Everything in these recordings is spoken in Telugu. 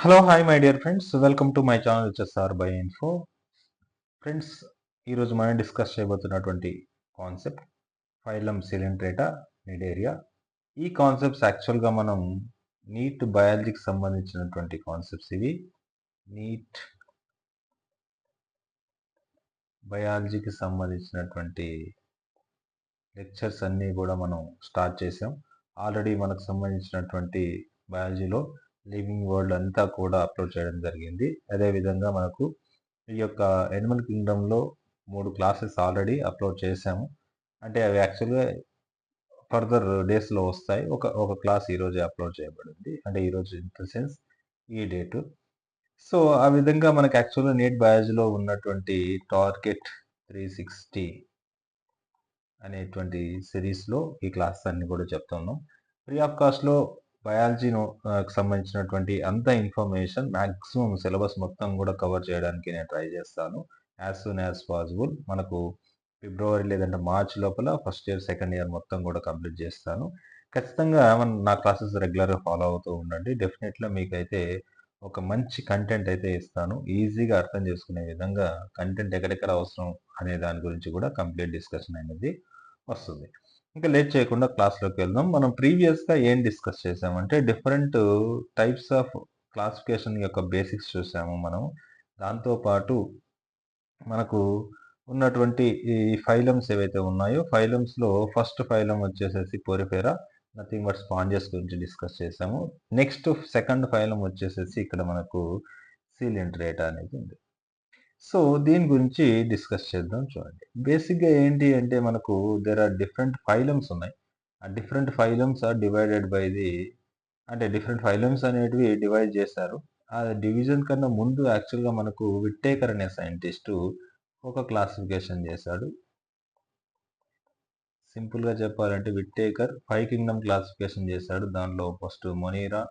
Hello hi my dear friends welcome to my channel HSR by info. Friends, ఈరోజు మనం డిస్కస్ చేయబోతున్నటువంటి కాన్సెప్ట్ ఫైలం సిలిండ్రేటా నిడేరియా. ఈ కాన్సెప్ట్స్ యాక్చువల్గా మనం నీట్ బయాలజీకి సంబంధించినటువంటి కాన్సెప్ట్స్. ఇవి నీట్ బయాలజీకి సంబంధించినటువంటి లెక్చర్స్ అన్నీ కూడా మనం స్టార్ట్ చేసాం. ఆల్రెడీ మనకు సంబంధించినటువంటి బయాలజీలో లివింగ్ వరల్డ్ అంతా కూడా అప్లోడ్ చేయడం జరిగింది. అదేవిధంగా మనకు ఈ యొక్క యానిమల్ కింగ్డమ్లో 3 క్లాసెస్ ఆల్రెడీ అప్లోడ్ చేశాము. అంటే అవి యాక్చువల్గా ఫర్దర్ డేస్లో వస్తాయి. ఒక క్లాస్ ఈరోజే అప్లోడ్ చేయబడింది, అంటే ఈరోజు ఇన్ ద సెన్స్ ఈ డేటు. సో ఆ విధంగా మనకు యాక్చువల్గా నీట్ బయాలజీలో ఉన్నటువంటి టార్గెట్ 360 అనేటువంటి సిరీస్లో ఈ క్లాస్ అన్ని కూడా చెప్తున్నాం. ఫ్రీ ఆఫ్ కాస్ట్లో బయాలజీను సంబంధించినటువంటి అంత ఇన్ఫర్మేషన్ మ్యాక్సిమం సిలబస్ మొత్తం కూడా కవర్ చేయడానికి నేను ట్రై చేస్తాను యాజ్ సూన్ యాజ్ పాసిబుల్. మనకు ఫిబ్రవరి లేదంటే మార్చ్ లోపల ఫస్ట్ ఇయర్ సెకండ్ ఇయర్ మొత్తం కూడా కంప్లీట్ చేస్తాను. ఖచ్చితంగా నా క్లాసెస్ రెగ్యులర్గా ఫాలో అవుతూ ఉండండి. డెఫినెట్గా మీకైతే ఒక మంచి కంటెంట్ అయితే ఇస్తాను. ఈజీగా అర్థం చేసుకునే విధంగా కంటెంట్ ఎక్కడెక్కడ అవసరం అనే దాని గురించి కూడా కంప్లీట్ డిస్కషన్ అనేది వస్తుంది. ఇంకా లేట్ చేయకుండా క్లాస్లోకి వెళ్దాం. మనం ప్రీవియస్గా ఏం డిస్కస్ చేసామంటే డిఫరెంట్ టైప్స్ ఆఫ్ క్లాసిఫికేషన్ యొక్క బేసిక్స్ చూసాము మనం. దాంతోపాటు మనకు ఉన్నటువంటి ఈ ఫైలమ్స్ ఏవైతే ఉన్నాయో ఫైలమ్స్లో ఫస్ట్ ఫైలం వచ్చేసేసి పోరిఫెరా, నథింగ్ బట్ స్పాంజెస్ గురించి డిస్కస్ చేసాము. నెక్స్ట్ సెకండ్ ఫైలం వచ్చేసేసి ఇక్కడ మనకు సిలిండ్రేటా అనేది ఉంది. సో దీని గురించి డిస్కస్ చేద్దాం. చూడండి, బేసిక్గా ఏంటి అంటే మనకు దేర్ ఆర్ డిఫరెంట్ ఫైలమ్స్ ఉన్నాయి. ఆ different phylums are divided by the, అంటే డిఫరెంట్ ఫైలమ్స్ అనేటివి డివైడ్ చేశారు. ఆ డివిజన్ కన్నా ముందు యాక్చువల్గా మనకు విట్టేకర్ అనే సైంటిస్టు ఒక క్లాసిఫికేషన్ చేశాడు. సింపుల్గా చెప్పాలంటే విట్టేకర్ 5 కింగ్డమ్ క్లాసిఫికేషన్ చేశాడు. దానిలో ఫస్ట్ మొనీరా,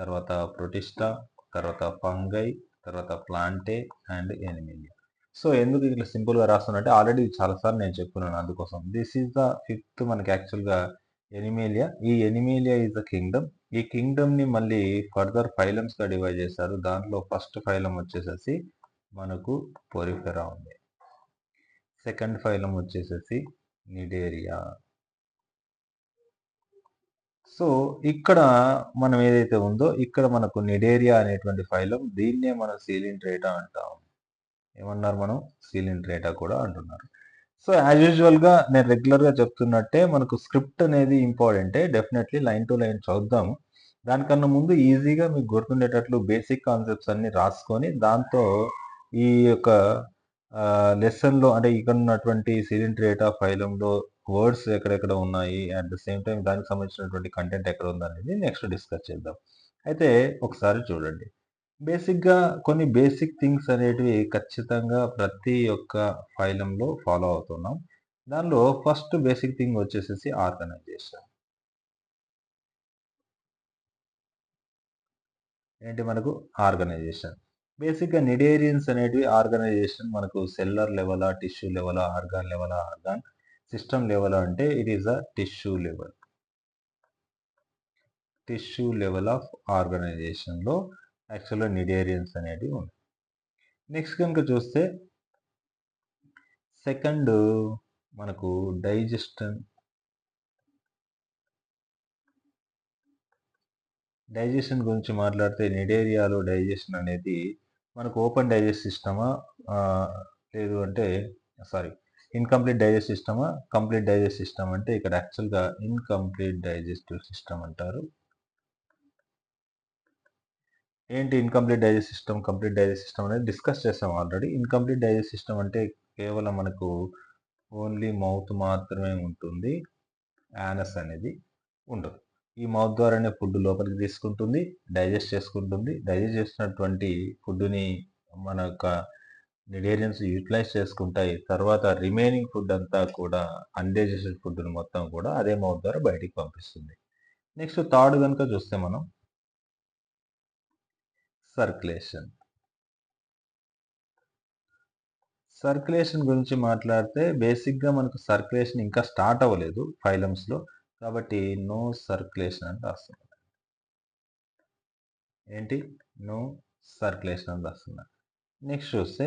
తర్వాత ప్రొటిస్టా, తర్వాత ఫంగై, తర్వాత ప్లాంటే అండ్ ఎనిమిలియా. సో ఎందుకు ఇట్లా సింపుల్గా రాస్తున్నట్టే ఆల్రెడీ చాలాసార్లు నేను చెప్పుకున్నాను, అందుకోసం. దిస్ ఈజ్ ద ఫిఫ్త్ మనకి యాక్చువల్గా ఎనిమేలియా. ఈ ఎనిమేలియా ఈజ్ ద కింగ్డమ్. ఈ కింగ్డమ్ని మళ్ళీ ఫర్దర్ ఫైలమ్స్గా డివైడ్ చేశారు. దాంట్లో ఫస్ట్ ఫైలం వచ్చేసేసి మనకు పోరిఫెరా ఉంది. సెకండ్ ఫైలం వచ్చేసేసి నిడేరియా. సో ఇక్కడ మనం ఏదైతే ఉందో ఇక్కడ మనకు నిడేరియా అనేటువంటి ఫైలం, దీన్నే మనం సిలిండ్రేటా అంటాం. ఏమన్నారు మనం? సిలిండ్రేటా కూడా అంటున్నారు. సో యాజ్ యూజువల్గా నేను రెగ్యులర్గా చెప్తున్నట్టే మనకు స్క్రిప్ట్ అనేది ఇంపార్టెంటే. డెఫినెట్లీ లైన్ టు లైన్ చదువుదాము. దానికన్నా ముందు ఈజీగా మీకు గుర్తుండేటట్లు బేసిక్ కాన్సెప్ట్స్ అన్ని రాసుకొని దాంతో ఈ యొక్క లెసన్లో, అంటే ఇక్కడ ఉన్నటువంటి సిలిండ్రేటా ఫైలంలో వర్డ్స్ ఎక్కడెక్కడ ఉన్నాయి, అట్ ద సేమ్ టైం దానికి సంబంధించినటువంటి కంటెంట్ ఎక్కడ ఉందనేది నెక్స్ట్ డిస్కస్ చేద్దాం. అయితే ఒకసారి చూడండి, బేసిక్గా కొన్ని బేసిక్ థింగ్స్ అనేటివి ఖచ్చితంగా ప్రతి ఒక్క ఫైలంలో ఫాలో అవుతున్నాం. దానిలో ఫస్ట్ బేసిక్ థింగ్ వచ్చేసేసి ఆర్గనైజేషన్. ఏంటి మనకు? ఆర్గనైజేషన్. బేసిక్గా నిడేరియన్స్ అనేటివి ఆర్గనైజేషన్ మనకు సెల్లర్ లెవెలా, టిష్యూ లెవెలా, ఆర్గాన్ లెవెలా, ఆర్గాన్ సిస్టమ్ లెవెల్ అంటే it is a tissue level. Tissue level of ఆర్గనైజేషన్లో యాక్చువల్గా నిడేరియన్స్ అనేటివి ఉన్నాయి. నెక్స్ట్ కనుక చూస్తే సెకండ్ మనకు డైజెషన్ గురించి మాట్లాడితే నిడేరియాలో డైజెషన్ అనేది మనకు ఓపెన్ డైజెస్ట్ సిస్టమా, లేదు అంటే ఇన్కంప్లీట్ డైజెస్ట్ సిస్టమా, కంప్లీట్ డైజెస్ట్ సిస్టమ్ అంటే ఇక్కడ యాక్చువల్గా ఇన్కంప్లీట్ డైజెస్టివ్ సిస్టమ్ అంటారు. ఏంటి incomplete digest system, complete digest system అనేది డిస్కస్ చేసాం ఆల్రెడీ. ఇన్కంప్లీట్ డైజెస్ట్ సిస్టమ్ అంటే కేవలం మనకు ఓన్లీ మౌత్ మాత్రమే ఉంటుంది, యానస్ అనేది ఉండదు. ఈ మౌత్ ద్వారానే ఫుడ్ లోపలికి తీసుకుంటుంది, డైజెస్ట్ చేసుకుంటుంది. డైజెస్ట్ చేసినటువంటి ఫుడ్ని మన యొక్క నిడేరియన్స్ యూటిలైజ్ చేసుకుంటాయి. తర్వాత రిమైనింగ్ ఫుడ్ అంతా కూడా అన్డైజెస్టెడ్ ఫుడ్ని మొత్తం కూడా అదే మౌత్ ద్వారా బయటికి పంపిస్తుంది. నెక్స్ట్ థర్డ్ కనుక చూస్తే మనం సర్క్యులేషన్ గురించి మాట్లాడితే బేసిక్గా మనకు సర్క్యులేషన్ ఇంకా స్టార్ట్ అవ్వలేదు ఫైలమ్స్లో, కాబట్టి నో సర్క్యులేషన్ అని రాస్తున్నాం. ఏంటి? నో సర్క్యులేషన్ అని రాస్తున్నా. నెక్స్ట్ చూస్తే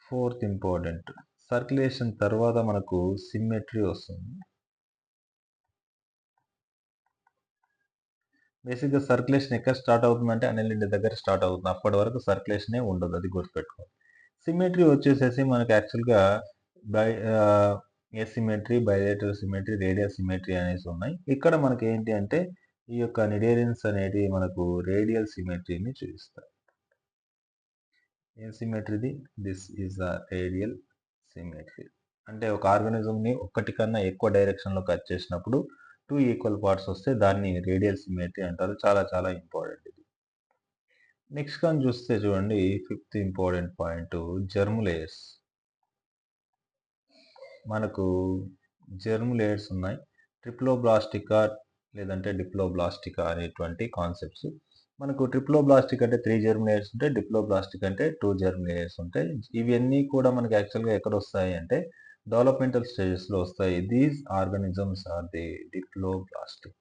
ఫోర్త్ ఇంపార్టెంట్, సర్క్యులేషన్ తర్వాత మనకు సిమ్మెట్రీ వస్తుంది. బేసిక్‌గా సర్క్యులేషన్ ఎక్కడ స్టార్ట్ అవుతుందంటే అన్నెలిండి దగ్గర స్టార్ట్ అవుతుంది. అప్పటి వరకు సర్క్యులేషనే ఉండదు. అది గుర్తుపెట్టుకోవాలి. సిమ్మెట్రీ వచ్చేసేసి మనకు యాక్చువల్‌గా by asymmetry, bilateral symmetry, radial symmetry అనేసి ఉన్నాయి. ఇక్కడ మనకి ఏంటి అంటే ఈ యొక్క నిడేరియన్స్ అనేటివి మనకు రేడియల్ సిమెట్రీని చూపిస్తాయి. ఏం సిమెట్రీది? This is the radial symmetry. అంటే ఒక ఆర్గానిజంని ఒకటి కన్నా ఎక్కువ డైరెక్షన్‌లో కట్ చేసినప్పుడు 2 ఈక్వల్ పార్ట్స్ వస్తే దాన్ని రేడియల్ సిమెట్రీ అంటారు. చాలా చాలా ఇంపార్టెంట్ ఇది. నెక్స్ట్ గాని చూస్తే చూడండి, fifth important point germ layers. మనకు జెర్మ్ లేయర్స్ ఉన్నాయి. ట్రిప్లోబ్లాస్టికా లేదంటే డిప్లోబ్లాస్టికా అనేటువంటి కాన్సెప్ట్స్. మనకు ట్రిప్లోబ్లాస్టిక్ అంటే 3 జెర్మ్ లేయర్స్ ఉంటాయి. డిప్లోబ్లాస్టిక్ అంటే 2 జెర్మ్ లేయర్స్ ఉంటాయి. ఇవన్నీ కూడా మనకి యాక్చువల్‌గా ఎక్కడొస్తాయి అంటే డెవలప్‌మెంటల్ స్టేజెస్‌లో వస్తాయి. These organisms are the diploblastic.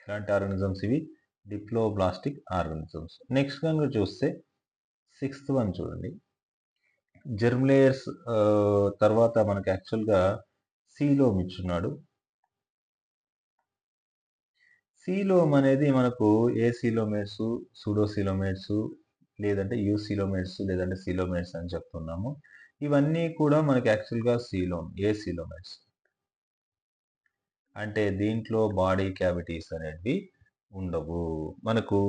ఇలాంటి ఆర్గానిజమ్స్ ఇవి డిప్లోబ్లాస్టిక్ ఆర్గానిజమ్స్. నెక్స్ట్ గనుక చూస్తే సిక్స్త్ వన్ చూడండి. జెర్మ్ లేయర్స్ తర్వాత మనకి యాక్చువల్‌గా సీలోమ్ ఇచ్చున్నాడు. సీలోమ్ అనేది మనకు ఏసీలోమేట్స్, సూడోసీలోమేట్స్ లేదంటే యూసీలోమేట్స్ లేదంటే సీలోమేట్స్ అని చెప్తున్నాము. ఇవన్నీ కూడా మనకి యాక్చువల్‌గా ఏసీలోమేట్స్. అంటే దీంట్లో బాడీ క్యావిటీస్ అనేటివి ఉండవు. మనకు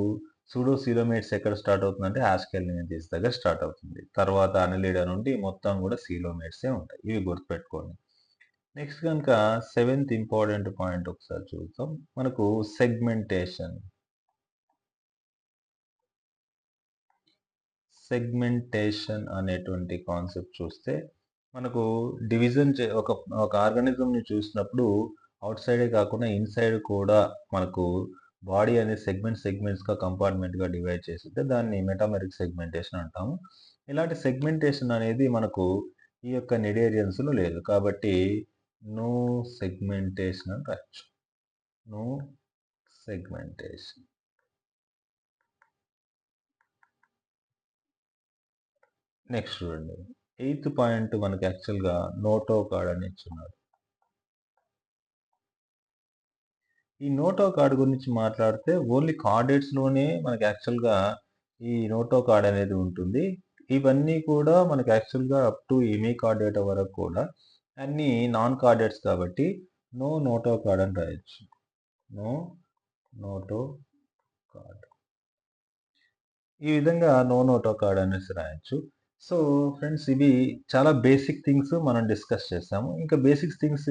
సూడోసీలోమేట్స్ ఎక్కడ స్టార్ట్ అవుతుందంటే ఆస్కేల్నియన్స్ దగ్గర స్టార్ట్ అవుతుంది. తర్వాత అనెలిడా నుండి మొత్తం కూడా సీలోమేట్సే ఉంటాయి. ఇవి గుర్తుపెట్టుకోండి. నెక్స్ట్ గనుక సెవెంత్ ఇంపార్టెంట్ పాయింట్ ఒకసారి చూద్దాం. మనకు సెగ్మెంటేషన్. సెగ్మెంటేషన్ అనేటువంటి కాన్సెప్ట్ చూస్తే మనకు డివిజన్ ఒక ఆర్గానిజంని చూసినప్పుడు అవుట్ సైడే కాకుండా ఇన్సైడ్ కూడా మనకు బాడీ అనేది సెగ్మెంట్స్‌గా కంపార్ట్మెంట్‌గా డివైడ్ చేసుంటే దాన్ని మెటామెరిక్ సెగ్మెంటేషన్ అంటాము. ఇలాంటి సెగ్మెంటేషన్ అనేది మనకు ఈ యొక్క నిడేరియన్స్‌లో లేదు. కాబట్టి నో సెగ్మెంటేషన్ అని రాయొచ్చు. No segmentation. నెక్స్ట్ చూడండి. ఎయిత్ పాయింట్ మనకి యాక్చువల్‌గా నోటోకార్డ్ అని ఇచ్చున్నాడు. ఈ నోటోకార్డ్ గురించి మాట్లాడితే ఓన్లీ కార్డేట్స్‌లోనే మనకి యాక్చువల్‌గా ఈ నోటోకార్డ్ అనేది ఉంటుంది. ఇవన్నీ కూడా మనకి యాక్చువల్‌గా అప్ టు ఇమికార్డేటా వరకు కూడా అన్నీ నాన్ కార్డేట్స్ కాబట్టి నో నోటోకార్డ్ అని రాయొచ్చు. No notochord. ఈ విధంగా నో నోటోకార్డ్ అనేసి రాయొచ్చు. సో ఫ్రెండ్స్, ఇవి చాలా బేసిక్ థింగ్స్ మనం డిస్కస్ చేసాము. ఇంకా బేసిక్ థింగ్స్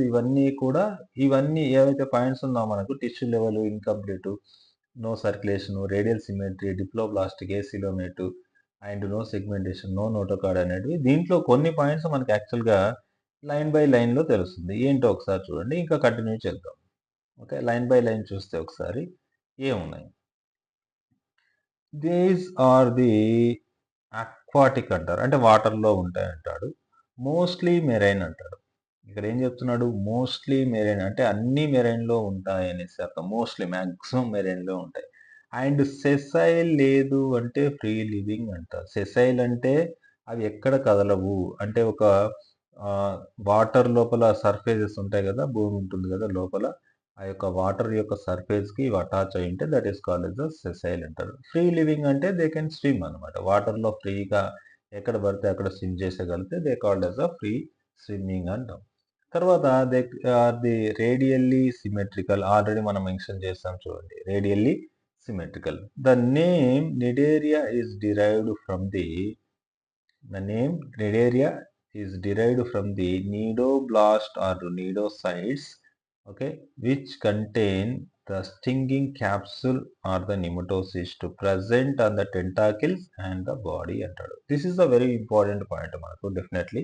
ఇవన్నీ ఏవైతే పాయింట్స్ ఉన్నాయో మనకు tissue level, incomplete, no circulation, radial symmetry, diploblastic, acoelomate and no segmentation, no notochord అనేటివి దీంట్లో కొన్ని పాయింట్స్ మనకి యాక్చువల్‌గా లైన్ బై లైన్‌లో తెలుస్తుంది. ఏంటో ఒకసారి చూడండి. ఇంకా కంటిన్యూ చేద్దాం. ఓకే. లైన్ బై లైన్ చూస్తే ఒకసారి ఏమున్నాయి? దీస్ ఆర్ ది అక్వాటిక్ అంటారు. అంటే వాటర్‌లో ఉంటాయంటాడు. మోస్ట్‌లీ మెరైన్ అంటాడు. ఇక్కడ ఏం చెప్తున్నాడు? మోస్ట్‌లీ మెరైన్ అంటే అన్ని మెరైన్‌లో ఉంటాయనేసి అర్థం. మోస్ట్‌లీ మాక్సిమం మెరైన్‌లో ఉంటాయి. అండ్ సెసైల్ లేదు అంటే ఫ్రీ లివింగ్ అంటారు. సెసైల్ అంటే అవి ఎక్కడ కదలవు. అంటే ఒక వాటర్ లోపల సర్ఫేసెస్ ఉంటాయి కదా! భూమి ఉంటుంది కదా లోపల. ఆ యొక్క వాటర్ యొక్క సర్ఫేస్‌కి ఇవి అటాచ్ అయ్యి ఉంటే that is called as a sessile అంటారు. ఫ్రీ లివింగ్ అంటే దే కెన్ స్విమ్ అనమాట. వాటర్‌లో ఫ్రీగా ఎక్కడ పడితే అక్కడ స్విమ్ చేసేయగలిగితే they called as a free swimming అంటాం. తర్వాత they are the radially symmetrical. Already మనం మెన్షన్ చేసాం చూడండి. Radially symmetrical. The name Cnidaria is derived from the name Cnidaria is derived from the nidoblast or nidocytes, okay, which contain the stinging capsule or the nematocyst present on the tentacles and the body అంటాడు. This is the very important point మనకు డెఫినెట్లీ.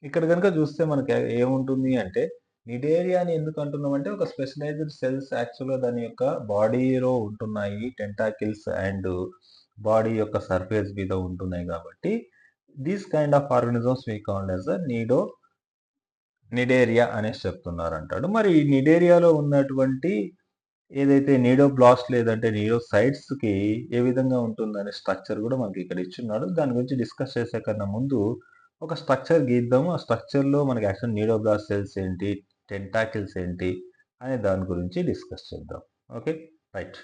ఇక్కడ కనుక చూస్తే మనకి ఏముంటుంది అంటే నిడేరియా అని ఎందుకు అంటున్నామంటే ఒక స్పెషలైజ్డ్ సెల్స్ యాక్చువల్‌గా దాని యొక్క బాడీలో ఉంటున్నాయి. టెంటాకిల్స్ అండ్ బాడీ యొక్క సర్ఫేస్ మీద ఉంటున్నాయి కాబట్టి these kind of organisms we call as a Cnidaria అనేసి చెప్తున్నారంటాడు. మరి ఈ నిడేరియాలో ఉన్నటువంటి ఏదైతే నీడోబ్లాస్ట్ లేదంటే నీడోసైట్స్‌కి ఏ విధంగా ఉంటుందనే స్ట్రక్చర్ గూడా మనకి ఇక్కడ ఇచ్చున్నాడు. దాని గురించి డిస్కస్ చేసే కన్నా ముందు ఒక స్ట్రక్చర్ గీద్దాము. ఆ స్ట్రక్చర్‌లో మనకి యాక్చువల్ నీడోబ్లాస్ట్ సెల్స్ ఏంటి? టెంటాకిల్స్ ఏంటి? అనే దాని గురించి డిస్కస్ చేద్దాం. ఓకే. రైట్.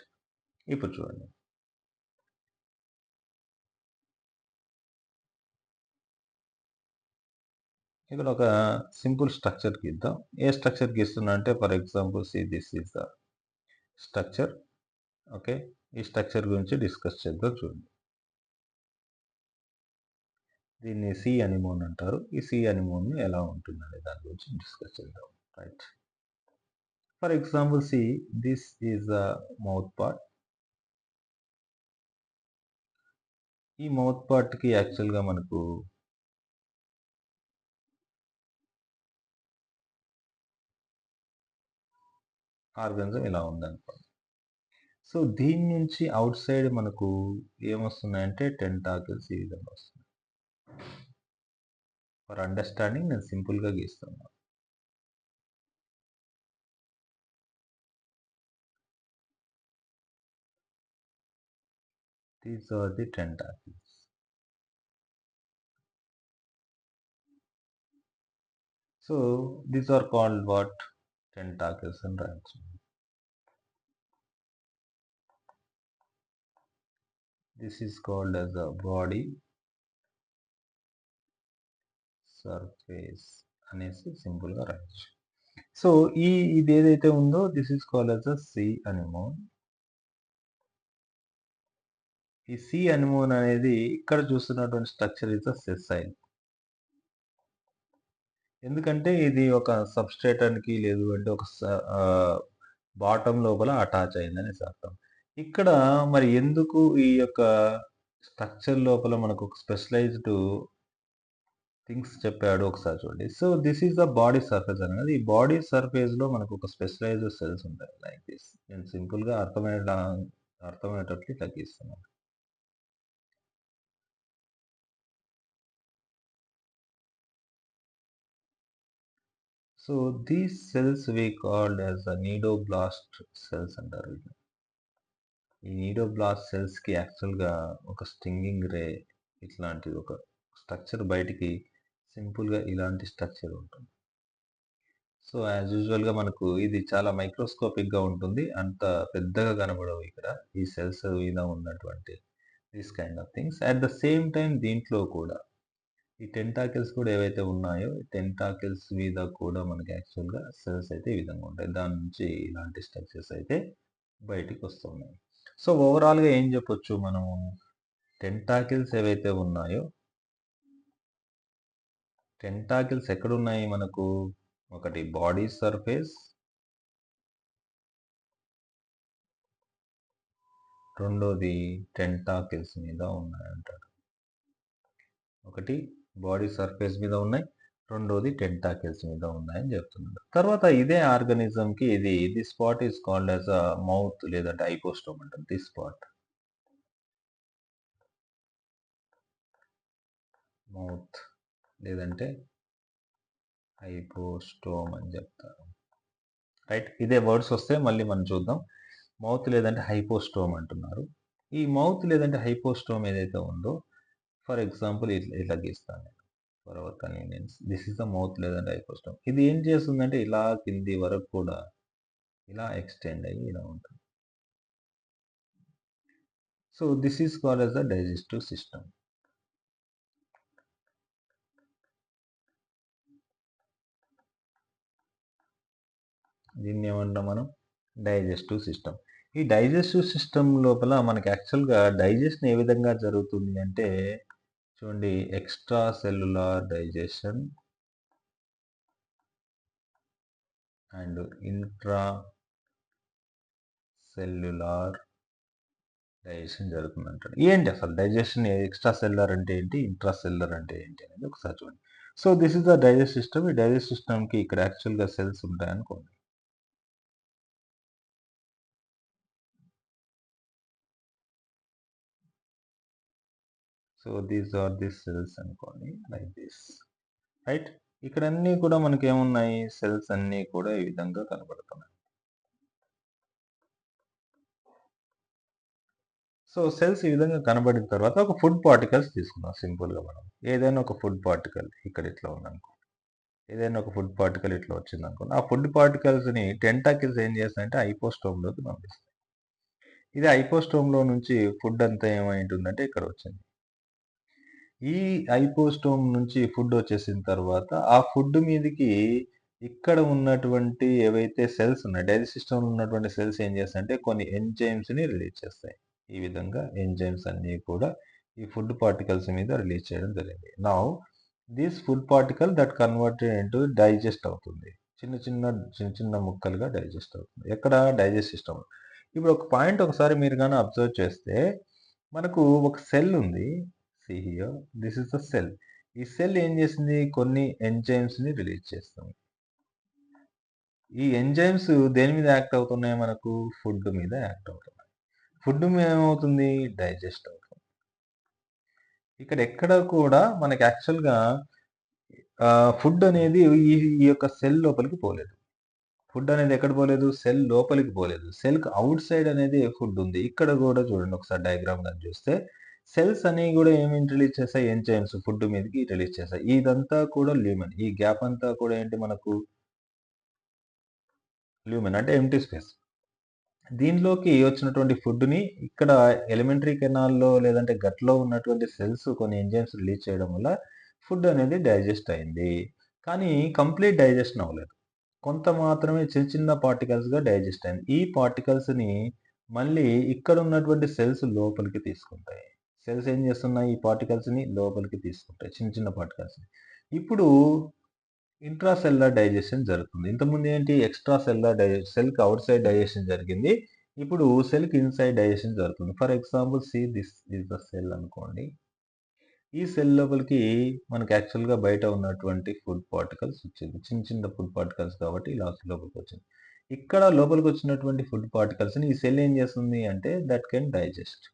ఇప్పుడు చూడండి. ఇక్కడ ఒక సింపుల్ స్ట్రక్చర్ గీద్దాం. ఏ స్ట్రక్చర్ గీస్తున్నా అంటే for example this is the structure. Okay. ఈ స్ట్రక్చర్ గురించి డిస్కస్ చేద్దాం చూడండి. దీన్ని సి అనిమోన్ అంటారు. ఈ సి అనిమోన్ ఎలా ఉంటుందనే దాని గురించి డిస్కస్ చేద్దాం. Right. For example this is the mouth part. ఈ మౌత్ పార్ట్‌కి యాక్చువల్‌గా మనకు ఆర్గానిజం ఇలా ఉందనుకోండి. సో, దీని నుంచి ఔట్ సైడ్ మనకు ఏమొస్తున్నాయంటే టెంటాకిల్స్ ఈ విధంగా వస్తున్నాయి. ఫర్ అండర్‌స్టాండింగ్ నేను సింపుల్‌గా గీస్తున్నా. These are the tentacles. So, these are called what? Tentacles అని రాయొచ్చు. This is called as a body surface అనేసి సింపుల్‌గా రాయొచ్చు. సో, ఇదేదైతే ఉందో this is called as a sea anemone. ఈ సీ అనిమోన్ అనేది ఇక్కడ చూస్తున్నటువంటి స్ట్రక్చర్ ఈస్ అ సెసైల్. ఎందుకంటే ఇది ఒక సబ్‌స్ట్రేటానికి లేదు అంటే ఒక బాటమ్ లోపల అటాచ్ అయిందనేసి అర్థం. ఇక్కడ మరి ఎందుకు ఈ యొక్క స్ట్రక్చర్ లోపల మనకు ఒక స్పెషలైజ్డ్ థింగ్స్ చెప్పాడు ఒకసారి చూడండి. So, this is the body surface అనేది. ఈ బాడీ సర్ఫేస్‌లో మనకు ఒక స్పెషలైజ్డ్ సెల్స్ ఉంటాయి. Like this. నేను సింపుల్‌గా అర్థమయ్యేటట్లు ఇట్లా గీస్తున్నాను. So, these cells we called as the cnidoblast cells అంటారు వీటిని. ఈ నీడోబ్లాస్ట్ సెల్స్‌కి యాక్చువల్‌గా ఒక స్టింగింగ్ రే ఇట్లాంటిది ఒక స్ట్రక్చర్ బయటికి సింపుల్‌గా ఇలాంటి స్ట్రక్చర్ ఉంటుంది. సో, యాజ్ యూజువల్‌గా మనకు ఇది చాలా మైక్రోస్కోపిక్‌గా ఉంటుంది. అంత పెద్దగా కనబడవు ఇక్కడ. ఈ సెల్స్ మీద ఉన్నటువంటి this kind of things. At the same time దీంట్లో కూడా ఈ టెంటాకిల్స్ కూడా ఏవైతే ఉన్నాయో, ఈ టెంటాకిల్స్ మీద కూడా మనకి యాక్చువల్‌గా సెల్స్ అయితే ఈ విధంగా ఉంటాయి. దాని నుంచి ఇలాంటి స్ట్రక్చర్స్ అయితే బయటికొస్తున్నాయి. సో, ఓవరాల్‌గా ఏం చెప్పొచ్చు మనము? టెంటాకిల్స్ ఏవైతే ఉన్నాయో, టెంటాకిల్స్ ఎక్కడున్నాయి మనకు? ఒకటి బాడీ సర్ఫేస్, రెండోది టెంటాకిల్స్ మీద ఉన్నాయంటాడు. ఒకటి బాడీ సర్ఫేస్ మీద ఉన్నాయి. రెండోది టెంటాకిల్స్ మీద ఉన్నాయని చెప్తున్నాడు. తర్వాత ఇదే ఆర్గానిజంకి this spot is called as a mouth లేదంటే హైపోస్టోమ్ అంటారు. దిస్ స్పాట్ మౌత్ లేదంటే హైపోస్టోమ్ అని చెప్తారు. రైట్. ఇదే వర్డ్స్ వస్తే మళ్ళీ మనం చూద్దాం. మౌత్ లేదంటే హైపోస్టోమ్ అంటున్నారు. ఈ మౌత్ లేదంటే హైపోస్టోమ్ ఏదైతే ఉందో ఫర్ ఎగ్జాంపుల్ ఇట్లా గీస్తాను. For hour convenience. This is the mouth లేదంటే హైపోస్టోమ్. ఇది ఏం చేస్తుందంటే ఇలా కింది వరకు కూడా ఇలా ఎక్స్టెండ్ అయ్యి ఇలా ఉంటుంది. So, this is called as the digestive system. దీన్ని ఏమంటాం మనం? Digestive system. ఈ డైజెస్టివ్ సిస్టమ్ లోపల మనకి యాక్చువల్‌గా డైజెషన్ ఏ విధంగా జరుగుతుంది అంటే చూడండి extracellular digestion and intracellular digestion జరుగుతుందంటాడు. ఏంటి అసలు డైజెషన్ ఎక్స్‌ట్రా సెల్యులార్ అంటే ఏంటి? ఇంట్రా సెల్యులార్ అంటే ఏంటి అనేది ఒకసారి చూడండి. So, this is the digest system. ఈ డైజెస్ట్ సిస్టమ్‌కి ఇక్కడ యాక్చువల్‌గా సెల్స్ ఉంటాయనుకోండి. So, these are the cells అనుకోండి లైక్ దిస్. రైట్. ఇక్కడ అన్నీ కూడా మనకేమున్నాయి? సెల్స్ అన్నీ కూడా ఈ విధంగా కనబడుతున్నాయి. సో, సెల్స్ ఈ విధంగా కనబడిన తర్వాత ఒక ఫుడ్ పార్టికల్స్ తీసుకుందాం సింపుల్‌గా మనం. ఏదైనా ఒక ఫుడ్ పార్టికల్ ఇక్కడ ఇట్లా ఉందనుకో. ఏదైనా ఒక ఫుడ్ పార్టికల్ ఇట్లా వచ్చిందనుకోండి. ఆ ఫుడ్ పార్టికల్స్‌ని టెంటాకిల్స్ ఏం చేస్తాయంటే హైపోస్టోమ్‌లోకి పంపిస్తాయి. ఇది హైపోస్టోమ్‌లో నుంచి ఫుడ్ అంతా ఏమైంటుందంటే ఇక్కడొచ్చింది. ఈ హైపోస్టోమ్ నుంచి ఫుడ్ వచ్చేసిన తర్వాత, ఆ ఫుడ్ మీదకి ఇక్కడ ఉన్నటువంటి ఏవైతే సెల్స్ ఉన్నాయి, డైజెస్ట్ సిస్టమ్‌లో ఉన్నటువంటి సెల్స్ ఏం చేస్తాయంటే కొన్ని ఎంజైమ్స్‌ని రిలీజ్ చేస్తాయి. ఈ విధంగా ఎంజైమ్స్ అన్నీ కూడా ఈ ఫుడ్ పార్టికల్స్ మీద రిలీజ్ చేయడం జరిగింది. Now this food particle that converted into digest అవుతుంది. చిన్న ముక్కలుగా డైజెస్ట్ అవుతుంది. ఎక్కడ? డైజెస్ట్ సిస్టమ్‌లో. ఇప్పుడు ఒక పాయింట్ ఒకసారి మీరు గాని అబ్జర్వ్ చేస్తే, మనకు ఒక సెల్ ఉంది. See here this is the cell. ఈ సెల్ ఏం చేసింది? కొన్ని ఎంజైమ్స్‌ని రిలీజ్ చేస్తుంది. ఈ ఎంజైమ్స్ దేని మీద యాక్ట్ అవుతున్నాయి మనకు? ఫుడ్ మీద యాక్ట్ అవుతున్నాయి. ఫుడ్ ఏమవుతుంది? డైజెస్ట్ అవుతుంది. ఇక్కడ ఎక్కడ కూడా మనకి యాక్చువల్‌గా ఫుడ్ అనేది ఈ ఈ యొక్క సెల్ లోపలికి పోలేదు. ఫుడ్ అనేది ఎక్కడ పోలేదు? సెల్ లోపలికి పోలేదు. సెల్‌కి ఔట్ సైడ్ అనేది ఫుడ్ ఉంది. ఇక్కడ గూడా చూడండి ఒకసారి డయాగ్రామ్ గాని చూస్తే, సెల్స్ అనేవి గూడా ఏమేమి రిలీజ్ చేస్తాయి? ఎంజైమ్స్ ఫుడ్ మీదకి రిలీజ్ చేస్తాయి. ఇదంతా కూడా ల్యూమెన్. ఈ గ్యాప్ అంతా కూడా ఏంటి మనకు? ల్యూమెన్ అంటే ఎంప్టీ స్పేస్. దీనిలోకి వచ్చినటువంటి ఫుడ్‌ని ఇక్కడ ఎలిమెంటరీ కెనాల్‌లో లేదంటే గట్‌లో ఉన్నటువంటి సెల్స్ కొన్ని ఎంజైమ్స్ రిలీజ్ చేయడం వల్ల ఫుడ్ అనేది డైజెస్ట్ అయింది. కానీ కంప్లీట్ డైజెషన్ అవ్వలేదు. కొంత మాత్రమే చిన్న పార్టికల్స్‌గా డైజెస్ట్ అయింది. ఈ పార్టికల్స్‌ని మళ్ళీ ఇక్కడ ఉన్నటువంటి సెల్స్ లోపలికి తీసుకుంటాయి. సెల్స్ ఏం చేస్తున్నాయి? ఈ పార్టికల్స్‌ని లోపలికి తీసుకుంటాయి. చిన్న పార్టికల్స్‌ని. ఇప్పుడు ఇంట్రా సెల్యులార్ డైజెషన్ జరుగుతుంది. ఇంతకుముందు ఏంటి? ఎక్స్‌ట్రా సెల్యులార్ సెల్‌కి ఔట్ సైడ్ డైజెషన్ జరిగింది. ఇప్పుడు సెల్‌కి ఇన్‌సైడ్ డైజెషన్ జరుగుతుంది. For example this is the cell అనుకోండి. ఈ సెల్ లోపలికి మనకి యాక్చువల్‌గా బయట ఉన్నటువంటి ఫుడ్ పార్టికల్స్ వచ్చింది. చిన్న ఫుడ్ పార్టికల్స్ కాబట్టి ఇలా లోపలికొచ్చింది. ఇక్కడ లోపలికొచ్చినటువంటి ఫుడ్ పార్టికల్స్‌ని ఈ సెల్ ఏం చేస్తుంది అంటే that can digest.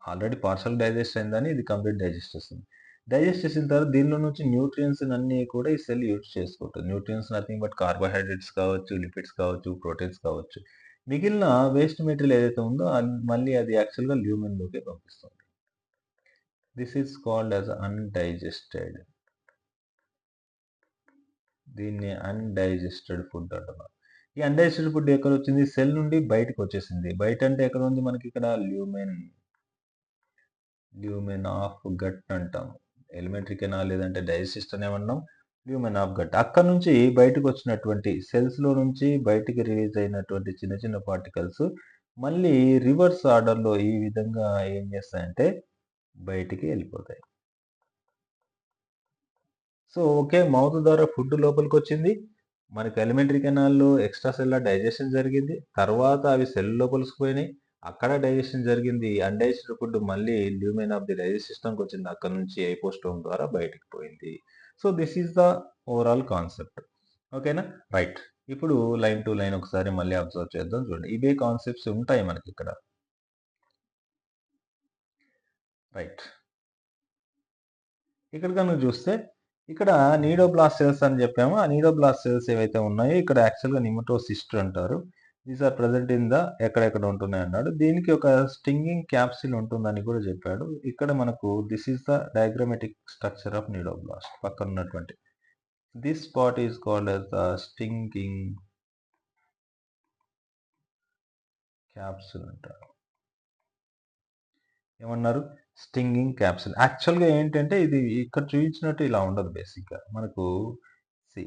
Already partial digest అయిందని ఇది కంప్లీట్ డైజెస్ట్ చేస్తుంది. డైజెస్ట్ చేసిన తర్వాత దీనిలో నుంచి న్యూట్రియంట్స్ అన్నీ కూడా ఈ సెల్ యూజ్ చేసుకుంటుంది. న్యూట్రియంట్స్ నథింగ్ బట్ కార్బోహైడ్రేట్స్ కావచ్చు, లిపిడ్స్ కావచ్చు, ప్రోటీన్స్ కావచ్చు. మిగిలిన వేస్ట్ మెటీరియల్ ఏదైతే ఉందో మళ్ళీ అది యాక్చువల్‌గా ల్యూమెన్‌లోకి పంపిస్తుంది. This is called as undigested. దీన్ని అన్‌డైజెస్టెడ్ ఫుడ్ అంటున్నారు. ఈ అన్‌డైజెస్టెడ్ ఫుడ్ ఎక్కడొచ్చింది? సెల్ నుండి బయటకొచ్చేసింది. బయటంటే ఎక్కడుంది మనకిక్కడ? ల్యూమెన్ ఆఫ్ గట్ అంటాం. ఎలిమెంటరీ కెనాల్ లేదంటే డైజెస్ట్ సిస్టమ్ ఏమన్నాం? Lumen of gut. అక్కడి నుంచి బయటకొచ్చినటువంటి సెల్స్‌లో నుంచి బయటికి రిలీజ్ అయినటువంటి చిన్న పార్టికల్స్ మళ్ళీ రివర్స్ ఆర్డర్‌లో ఈ విధంగా ఏం చేస్తాయంటే బయటికి ఎళ్ళిపోతాయి. So, okay. మౌత్ ద్వారా ఫుడ్ లోపలికొచ్చింది. మనకి ఎలిమెంటరీ కెనాల్‌లో ఎక్స్‌ట్రా సెల్యులార్ డైజెషన్ జరిగింది. తర్వాత అవి సెల్ లోపలికిపోయినాయి. అక్కడ డైజెషన్ జరిగింది. అన్‌డైజెస్టెడ్ ఫుడ్ మళ్ళీ ల్యూమెన్ ఆఫ్ ది డైజెస్ట్ సిస్టమ్‌కొచ్చింది. అక్కడి నుంచి హైపోస్టోమ్ ద్వారా బయటికి పోయింది. So, this is the overall concept. ఓకేనా? రైట్. ఇప్పుడు లైన్ టు లైన్ ఒకసారి మళ్ళీ అబ్జర్వ్ చేద్దాం చూడండి. ఇవే కాన్సెప్ట్స్ ఉంటాయి మనకిక్కడ. రైట్. ఇక్కడ గనుక చూస్తే ఇక్కడ నీడోబ్లాస్ట్ సెల్స్ అని చెప్పాము. ఆ నీడోబ్లాస్ట్ సెల్స్ ఏవైతే ఉన్నాయో ఇక్కడ యాక్చువల్‌గా నిమటోసిస్ట్ అంటారు. These are present in the ఎక్కడెక్కడ ఉంటున్నాయన్నాడు. దీనికి ఒక స్టింగింగ్ క్యాప్సిల్ ఉంటుందని కూడా చెప్పాడు. ఇక్కడ మనకు this is the diagrammatic structure of cnidoblast పక్కన ఉన్నటువంటి. This part is called as the stinging capsule అంటారు. ఏమన్నారు? Stinging capsule. యాక్చువల్‌గా ఏంటంటే ఇది ఇక్కడ చూయించినట్టు ఇలా ఉండదు బేసిక్‌గా. మనకు సి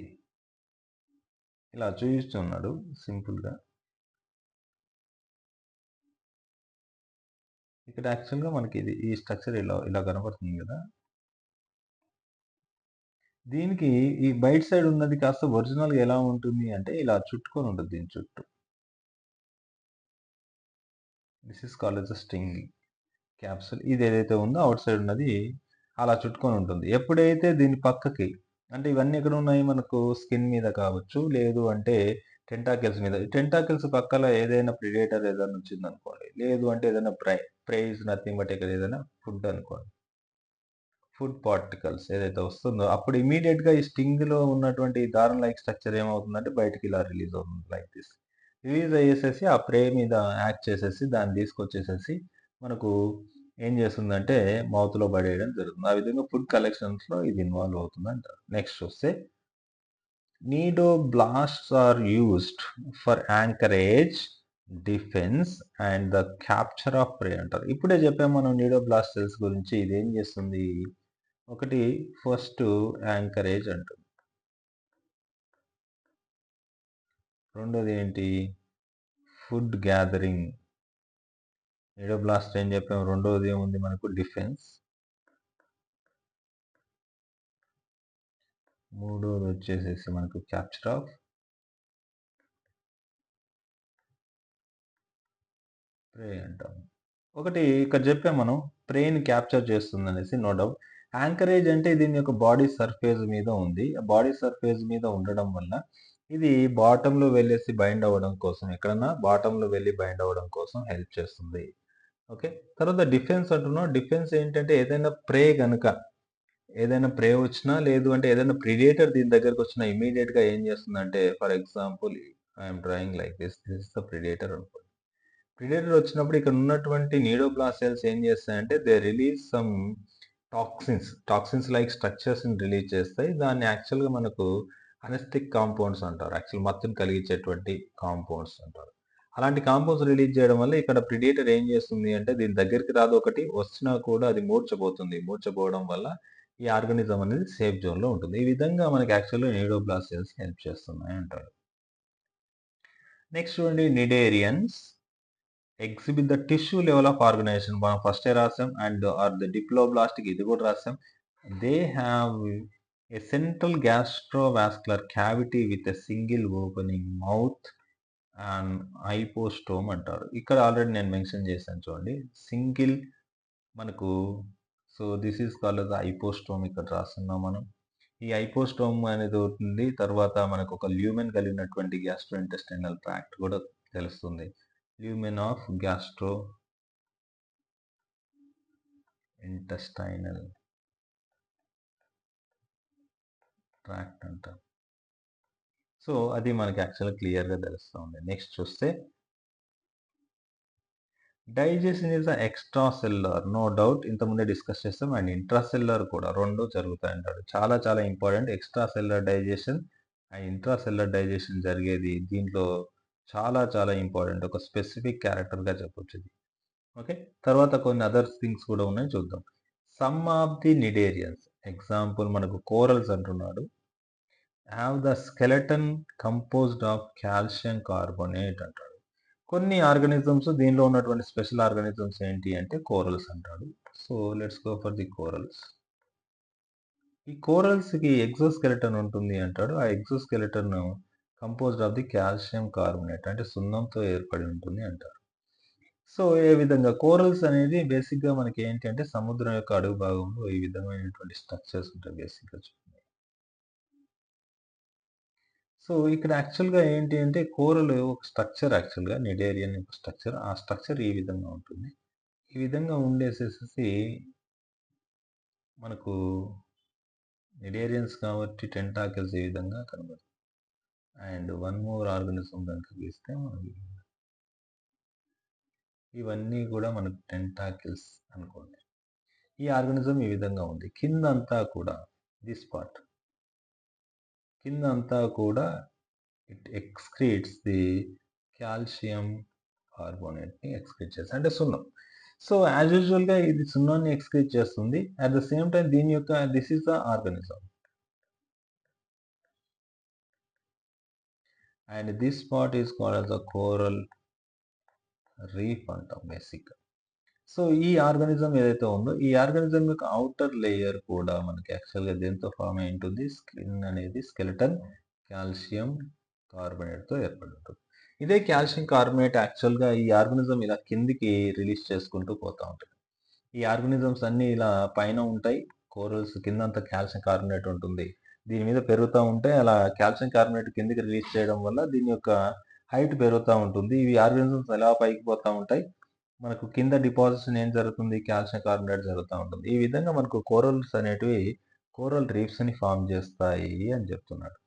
ఇలా చూయిస్తున్నాడు సింపుల్‌గా. ఇక్కడ యాక్చువల్‌గా మనకి ఇది ఈ స్ట్రక్చర్ ఇలా కనపడుతుంది గదా! దీనికి ఈ బయట సైడ్ ఉన్నది కాస్త ఒరిజినల్‌గా ఎలా ఉంటుంది అంటే ఇలా చుట్టుకొని ఉంటది దీని చుట్టూ. This is called as a stinging capsule. ఇది ఏదైతే ఉందో ఔట్ సైడ్ ఉన్నది అలా చుట్టుకొని ఉంటుంది. ఎప్పుడైతే దీని పక్కకి అంటే ఇవన్నీ ఎక్కడ ఉన్నాయి మనకు స్కిన్ మీద కావచ్చు, లేదు అంటే టెంటాకిల్స్ మీద. టెంటాకిల్స్ పక్కల ఏదైనా ప్రిడేటర్ ఏదైనా వచ్చిందనుకోండి. లేదు అంటే ఏదైనా ప్రే ఈస్ నథింగ్ బట్ ఇక్కడ ఏదైనా ఫుడ్ అనుకోండి. ఫుడ్ పార్టికల్స్ ఏదైతే వస్తుందో అప్పుడు ఇమ్మీడియేట్‌గా ఈ స్టింగ్‌లో ఉన్నటువంటి దారం లైక్ స్ట్రక్చర్ ఏమవుతుందంటే బయటికి ఇలా రిలీజ్ అవుతుంది లైక్ దిస్. రిలీజ్ అయ్యేసేసి ఆ ప్రే మీద యాక్ట్ చేసేసి దాన్ని తీసుకొచ్చేసేసి మనకు ఏం చేస్తుందంటే మౌత్‌లో పడేయడం జరుగుతుంది. ఆ విధంగా ఫుడ్ కలెక్షన్స్‌లో ఇది ఇన్వాల్వ్ అవుతుందంటారు. నెక్స్ట్ చూస్తే Nidoblasts are used for anchorage, defense and the capture of prey అంటారు. ఇప్పుడే చెప్పాము మనం నీడోబ్లాస్ట్ సెల్స్ గురించి. ఇదేం చేస్తుంది? ఒకటి ఫస్ట్ యాంకరేజ్ అంటుంది. రెండోది ఏంటి? Food gathering. నీడోబ్లాస్ట్ ఏం చెప్పాము? రెండోది ఏముంది మనకు? డిఫెన్స్. మూడోది వచ్చేసేసి మనకు క్యాప్చర్ ఆఫ్ ప్రే అంటాం. ఒకటి ఇక్కడ చెప్పాం మనం ప్రేని క్యాప్చర్ చేస్తుందనేసి నో డౌట్. యాంకరేజ్ అంటే దీని యొక్క బాడీ సర్ఫేస్ మీద ఉంది. బాడీ సర్ఫేస్ మీద ఉండడం వల్ల ఇది బాటంలో వెళ్ళేసి బైండ్ అవ్వడం కోసం ఎక్కడన్నా బాటంలో వెళ్ళి బైండ్ అవ్వడం కోసం హెల్ప్ చేస్తుంది. ఓకే. తర్వాత డిఫెన్స్ అంటున్నాం. డిఫెన్స్ ఏంటంటే ఏదైనా ప్రే వచ్చినా లేదు అంటే ఏదైనా ప్రిడేటర్ దీని దగ్గరకు వచ్చినా ఇమ్మీడియేట్‌గా ఏం చేస్తుందంటే for example I'm drawing like this. This is the predator అనుకోండి. ప్రిడేటర్ వచ్చినప్పుడు ఇక్కడ ఉన్నటువంటి నీడోబ్లాస్ట్ సెల్స్ ఏం చేస్తాయంటే they release some toxins like స్ట్రక్చర్స్ని రిలీజ్ చేస్తాయి. దాన్ని యాక్చువల్గా మనకు అనెస్థెటిక్ కాంపౌండ్స్ అంటారు. యాక్చువల్ మత్తుని కలిగించేటువంటి కాంపౌండ్స్ అంటారు. అలాంటి కాంపౌండ్స్ రిలీజ్ చేయడం వల్ల ఇక్కడ ప్రిడేటర్ ఏం చేస్తుంది అంటే దీని దగ్గరికి రాదు, ఒకటి వచ్చినా కూడా అది మూర్చపోతుంది. మూర్చపోవడం వల్ల ఈ ఆర్గానిజం అనేది సేఫ్ జోన్లో ఉంటుంది. ఈ విధంగా మనకి యాక్చువల్గా నీడోబ్లాస్ట్ సెల్స్ హెల్ప్ చేస్తున్నాయి అంటారు. నెక్స్ట్ చూడండి, cnidarians exhibit the tissue level of organization. మనం ఫస్టే రాసాం అండ్ ఆర్ ద డిప్లోబ్లాస్టిక్ ఇది కూడా రాసాం. They have a central gastrovascular cavity with a single opening mouth and hypostome అంటారు. ఇక్కడ ఆల్రెడీ నేను మెన్షన్ చేశాను చూడండి. సింగిల్ మనకు so this is called the hypostome ఇక్కడ రాస్తున్నాం మనం. ఈ హైపోస్టోమ్ అనేది ఉంటుంది. తర్వాత మనకు ఒక ల్యూమెన్ కలిగినటువంటి గ్యాస్ట్రో ఇంటెస్టైనల్ ట్రాక్ట్ కూడా తెలుస్తుంది. Lumen of gastro intestinal tract అంటాం. సో అది మనకి యాక్చువల్గా క్లియర్గా తెలుస్తూ ఉంది. నెక్స్ట్ చూస్తే digestion is extra cellular, no doubt ఇంతకుముందే డిస్కస్ చేస్తాం. అండ్ ఇంట్రా సెల్యులర్ కూడా రెండు జరుగుతాయి అంటాడు. చాలా చాలా important. Extra cellular digestion and intra cellular digestion జరిగేది దీంట్లో చాలా చాలా ఇంపార్టెంట్. ఒక స్పెసిఫిక్ క్యారెక్టర్గా చెప్పొచ్చు ఇది. ఓకే. తర్వాత కొన్ని అదర్ థింగ్స్ కూడా ఉన్నాయి, చూద్దాం. Some of the cnidarians example మనకు కోరల్స్ అంటున్నాడు. Have the skeleton composed of calcium carbonate అంటాడు. కొన్ని ఆర్గానిజమ్స్ దీనిలో ఉన్నటువంటి స్పెషల్ ఆర్గానిజమ్స్ ఏంటి అంటే కోరల్స్ అంటాడు. So let's go for the corals. ఈ కోరల్స్ కి ఎగ్జోస్కెలెటన్ ఉంటుంది అంటాడు. ఆ exoskeleton composed of the calcium carbonate అంటే సున్నంతో ఏర్పడి ఉంటుంది అంటారు. సో ఏ విధంగా కోరల్స్ అనేది బేసిక్ గా మనకి ఏంటి అంటే సముద్రం యొక్క అడుగు భాగంలో ఈ విధమైనటువంటి స్ట్రక్చర్స్ ఉంటాయి బేసిక్ గా. సో ఇక్కడ యాక్చువల్గా ఏంటి అంటే కోరల్ ఒక స్ట్రక్చర్, యాక్చువల్గా నిడేరియన్ యొక్క స్ట్రక్చర్. ఆ స్ట్రక్చర్ ఈ విధంగా ఉంటుంది. ఈ విధంగా ఉండేసేసి మనకు నిడేరియన్స్ కాబట్టి టెంటాకిల్స్ ఈ విధంగా కనబడుతుంది. అండ్ వన్ మోర్ ఆర్గానిజం కనుక గీస్తే మనకి ఇవన్నీ కూడా మనకు టెంటాకిల్స్ అనుకోండి. ఈ ఆర్గానిజం ఈ విధంగా ఉంది. కింద అంతా కూడా దిస్ పార్ట్ కింద అంతా కూడా ఇట్ ఎక్స్క్రీట్స్ ది కాల్షియం కార్బోనేట్ని ఎక్స్క్రీట్ చేస్తుంది, అంటే సున్నం. సో యాజ్ యూజువల్గా ఇది సున్నాన్ని ఎక్స్క్రీట్ చేస్తుంది. అట్ ద సేమ్ టైం దీని యొక్క this is the organism and this part is called as the coral reef అంటాం బేసిక్. సో ఈ ఆర్గానిజం ఏదైతే ఉందో ఈ ఆర్గానిజం యొక్క అవుటర్ లేయర్ కూడా మనకి యాక్చువల్గా దేంతో ఫామ్ అయి ఉంటుంది, స్కిన్ అనేది స్కెలిటన్ కాల్షియం కార్బోనేట్తో ఏర్పడి ఉంటుంది. ఇదే కాల్షియం కార్బోనేట్ యాక్చువల్గా ఈ ఆర్గానిజం ఇలా కిందికి రిలీజ్ చేసుకుంటూ పోతూ ఉంటుంది. ఈ ఆర్గానిజమ్స్ అన్ని ఇలా పైన ఉంటాయి, కోరల్స్ కింద అంతా కాల్షియం కార్బోనేట్ ఉంటుంది. దీని మీద పెరుగుతూ ఉంటే అలా కాల్షియం కార్బోనేట్ కిందికి రిలీజ్ చేయడం వల్ల దీని యొక్క హైట్ పెరుగుతూ ఉంటుంది. ఇవి ఆర్గానిజమ్స్ ఎలా పైకి పోతూ ఉంటాయి, మనకు కింద డిపాజిషన్ ఏం జరుగుతుంది? కాల్షియం కార్బోనేట్ జరుగుతా ఉంటుంది. ఈ విధంగా మనకు కోరల్స్ అనేటివి కోరల్ రీఫ్స్‌ని ఫార్మ్ చేస్తాయి అని చెప్తున్నాడు.